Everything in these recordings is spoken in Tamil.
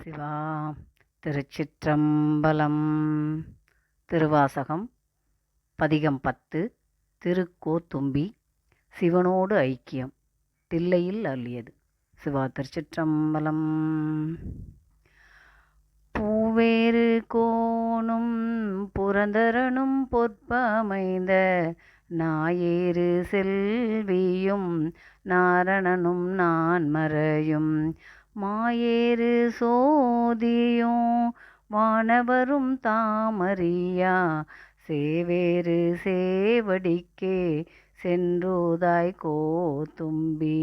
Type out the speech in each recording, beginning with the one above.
சிவா திருச்சிற்றம்பலம். திருவாசகம் பதிகம் 10. திருக்கோத்தும்பி. சிவனோடு ஐக்கியம் தில்லையில் அள்ளியது. சிவா திருச்சிற்றம்பலம். பூவேறு கோணும் புரந்தரனும் பொற்பமைந்த நாயேறு செல்வியும் நாரணனும் நான்மறையும் மாயேறு சோதியும் வானவரும் தாமறியா சேவேறு சேவடிக்கே சென்றுதாய் கோத்தும்பி.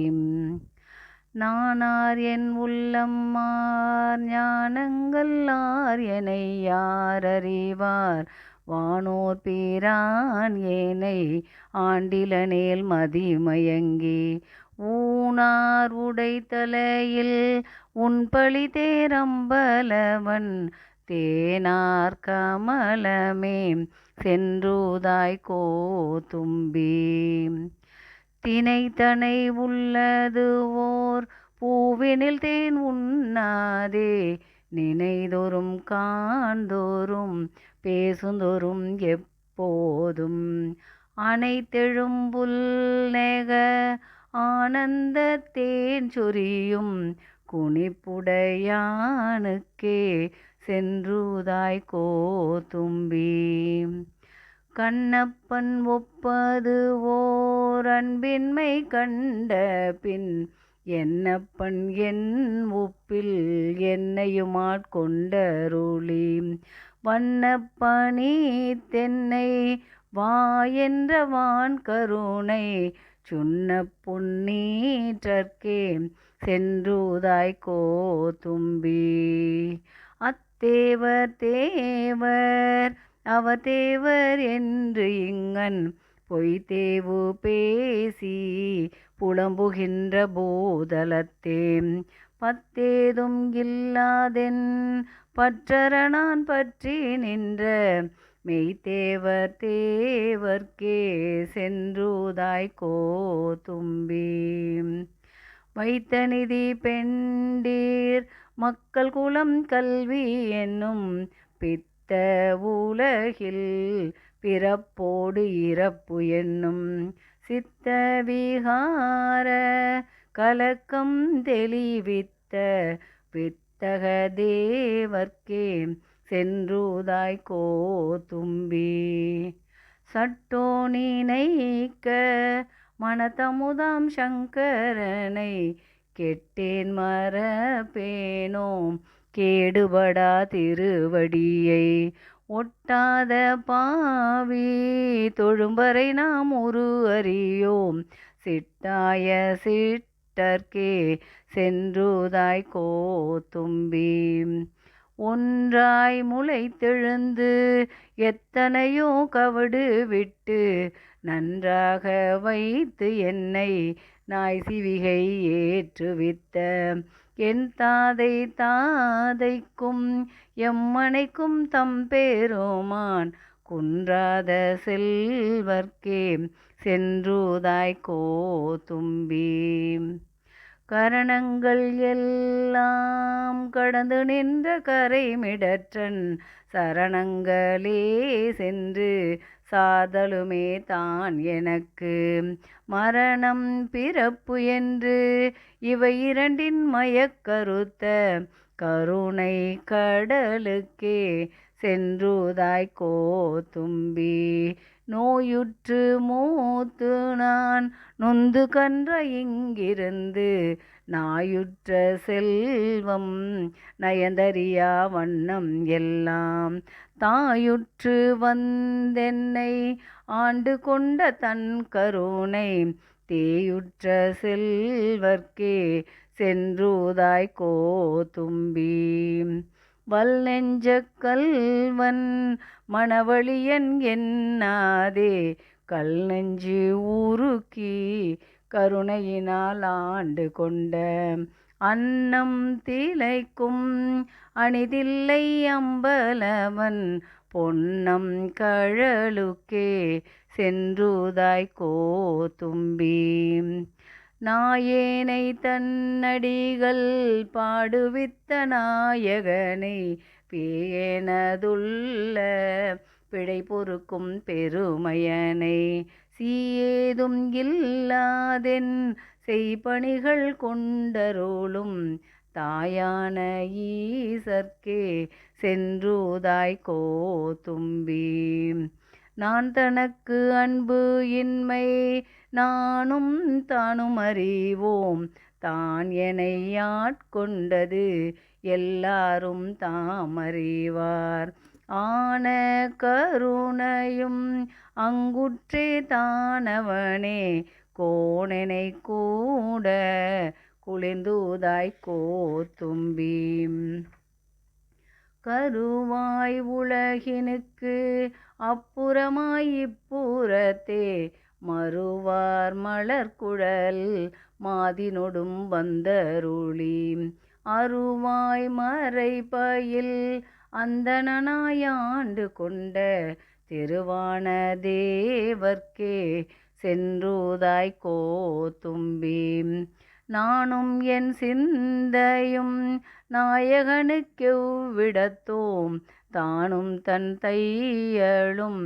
நானார் என் உள்ளம்மார் ஞானங்கள் ஆர் எனை யார் அறிவார் வானோர் பிரான் ஏனை ஆண்டிலனேல் மதிமயங்கி ஊனார் உடைத்தலையில் உன்பழி தேரம்பலவன் தேனார் கமலமே சென்றுதாய் கோத்தும்பி. தினைத்தனை உள்ளது ஓர் பூவினில் தேன் உண்ணாதே நினைதோறும் காண்தோறும் பேசுந்தோறும் எப்போதும் அனைத்தெழும்புல் நெக ஆனந்த தேன் சொரியும் குனிப்புடையானுக்கே சென்றுதாய் கோத்தும்பி. கண்ணப்பன் ஒப்பது ஓர் அன்பின்மை கண்ட பின் என்னப்பன் என் ஒப்பில் என்னையுமாட்கொண்டருளி வண்ணப்பணி தென்னை வா என்ற வான் கருணை சுண்ண பொன்னீற்றற்கே சென்றுதாய் கோத்தும்பி. அத்தேவர் தேவர் அவர் தேவர் என்று இங்கன் பொய்தேவு பேசி புலம்புகின்ற போதலத்தே பத்தேதும் இல்லாதென் பற்றற நான் பற்றி நின்ற மெய்தேவர் தேவர்க்கே சென்றுதாய் கோத்தும்பி. வைத்த நிதி பெண்டீர் மக்கள் குலம் கல்வி என்னும் பித்த உலகில் பிறப்போடு இறப்பு என்னும் சித்த விகார கலக்கம் தெளிவித்த வித்தக தேவர்க்கே சென்றுதாய் கோத்தும்பி. சட்டோ நினைக்க மனத்தமுதாம் சங்கரனை கெட்டேன் மறப்பேனோம் கேடுபடா திருவடியை ஒட்டாத பாவி தொழும்பரை நாம் உரு அறியோம் சிட்டாய சிட்டர்க்கே சென்றுதாய் கோத்தும்பி. ஒன்றாய் முளைத்தெழுந்து எத்தனையோ கவடு விட்டு நன்றாக வைத்து என்னை நாய் சிவிகை ஏற்றுவித்த என் தாதை தாதைக்கும் எம்மனைக்கும் தம்பெருமான் குன்றாத செல்வர்க்கே சென்றுதாய் கோத்தும்பி. கரணங்கள் எல்லாம் கடந்து நின்ற கரைமிடற்றன் சரணங்களே சென்று சாதலுமே தான் எனக்கு மரணம் பிறப்பு என்று இவை இரண்டின் மயக்கருத்த கருணை கடலுக்கே சென்றுதாய் கோத்தும்பி. நோயுற்று மூத்து நான் நொந்து கன்ற இங்கிருந்து நாயுற்ற செல்வம் நயந்தறியா வண்ணம் எல்லாம் தாயுற்று வந்தென்னை ஆண்டு கொண்ட தன் கருணை தேயுற்ற செல்வர்க்கே சென்றுதாய் கோத்தும்பி. வல் நெஞ்ச கல்வன் மணவழியன் என்னாதே கல் நெஞ்சு உருக்கி கருணையினால் ஆண்டு கொண்ட அன்னம் திளைக்கும் அணிதில்லை அம்பலவன் பொன்னம் கழலுக்கே சென்றுதாய் கோத்தும்பி. நாயேனை தன்னடிகள் பாடுவித்த நாயகனை பேயேனதுள்ள பிழை பொறுக்கும் பெருமையனை சீயேதும் இல்லாதென் செய்பணிகள் கொண்டருளும் தாயான ஈசர்க்கே சென்றுதாய் கோதும்பி. நான் தனக்கு அன்பு இன்மை நானும் தானும் அறிவோம் தான் என்னை ஆட்கொண்டது எல்லாரும் தாமறிவார். ஆன கருணையும் அங்குற்றே தானவனே கோணனை கூட குளிர்ந்துதாய் கோதும்பி. கருவாய் உலகினுக்கு அப்புறமாய் இப்புறத்தே மறுவார் மலர்குழல் மாதினொடும் வந்தருளி அருவாய் மறைபயில் அந்தணனாயாண்டு கொண்ட திருவான தேவர்க்கே சென்றுதாய் கோதும்பி. நானும் என் சிந்தையும் நாயகனுக்கெவ்விடத்தோம் தானும் தன் தையலும்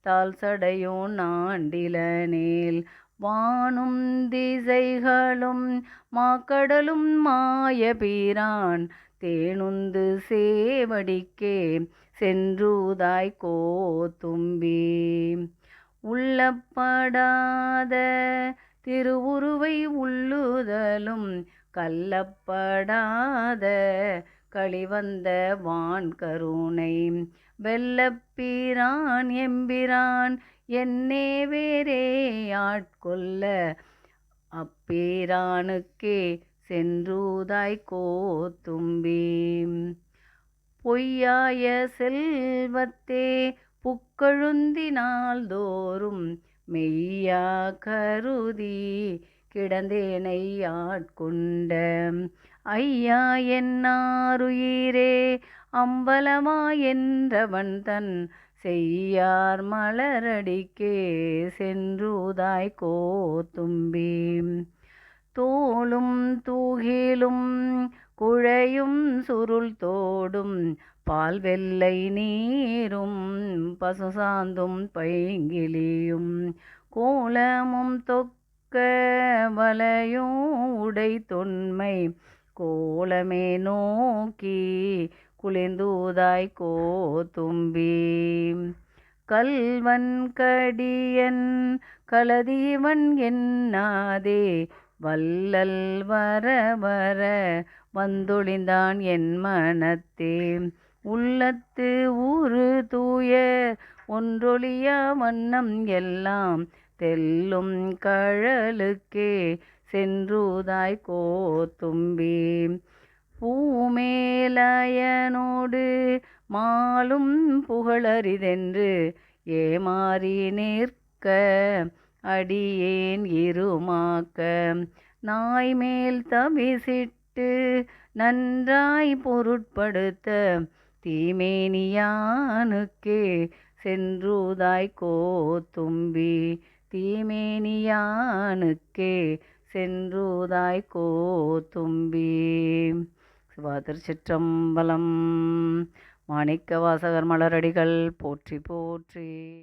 தாழ் சடையோ நாண்டிலனேல் வானும் திசைகளும் மாக்கடலும் மாயபிரான் தேனுந்து சேவடிக்கே சென்றுதாய் கோதும்பி. உள்ளப்படாத திருவுருவை உள்ளுதலும் கள்ளப்படாத களிவந்த வான் கருணை வெள்ளப்பிரான் எம்பிரான் என்னே வேறே ஆட்கொள்ள அப்பிரானுக்கே சென்றுதாய் கோதும்பி. பொய்யாய செல்வத்தே புக்கழுந்தினால் தோறும் மெய்யா கருதி கிடந்தேனை ஆட்கொண்ட ஐயா என்னாருயிரே அம்பலமா என்றவன் தன் செய்யார் மலரடிக்கே சென்றுதாய் கோதும்பி. தோளும் தூகிலும் குழையும் சுருள் தோடும் பால் வெள்ளை நீரும் பசுசாந்தும் பைங்கிலியும் கோலமும் தொக்க வலையும் உடை தொன்மை கோலமே நோக்கி குளிர்ந்துதாய் கோதும்பி. கல்வன் கடியன் கலதீவன் என்னாதே வல்லல் வர வர வந்தொழிந்தான் என் மனத்தே உள்ளத்து ஊறு தூய ஒன்றொழிய வண்ணம் எல்லாம் தெல்லும் கழலுக்கே சென்றுதாய் கோதும்பி. பூமேலயனோடு மாலும் புகழரிதென்று ஏமாறி நிற்க அடியேன் இருமாக்க நாய்மேல் தவிசிட்டு நன்றாய் பொருட்படுத்த தீமேனியானுக்கே சென்றுதாய் கோதும்பி. தீமேனியானுக்கே சென்றுதாய் கோதும்பி. சிவா திருச்சிற்றம்பலம். மாணிக்க வாசகர் மலரடிகள் போற்றி போற்றி.